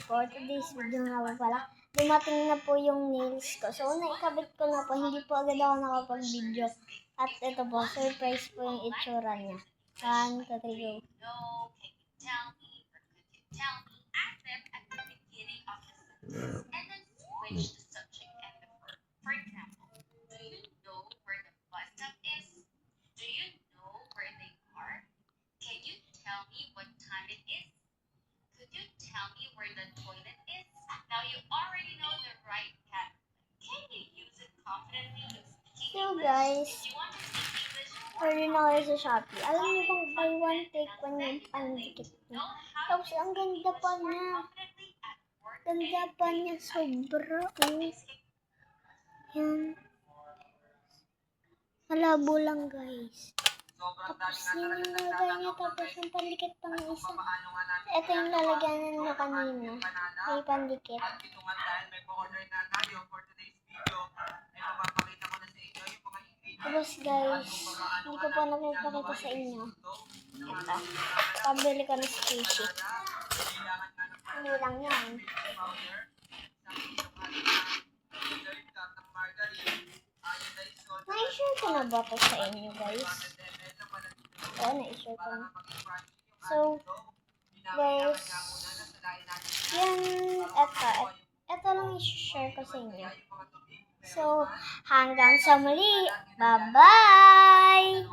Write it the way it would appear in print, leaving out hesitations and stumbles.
for today's video nga po pala, dumating na po yung nails ko. So, naikabit ko na po, hindi po agad ako nakapag-video. At ito po, surprise po yung itsura niya. 1, 2, 3, go. Tell me where the toilet is. Now you already know the right cat. Can you use it confidently to speak So English? guys, If you want to speak English, order na kayo sa Shopee. Alam niyo bang buy one take one yung pandikit niya. Tapos ang ganda pa niya. confidently at work. Ganda pa niya sobra. Yan. Malabo lang guys. Tapos yun yung nalagay niya, tapos yung pandikit pa ng isa. Ito yung lalagyanan niya kanina. May pandikit. Tapos guys, hindi ko pa napapakita sa inyo. Ito. Pabili ko ng sushi. Hindi lang yan. Na-share ko na ba ito sa inyo guys? Oo, na-share ko na. So, guys, yan, ito lang i-share ko sa inyo. So, hanggang sa muli. Bye-bye!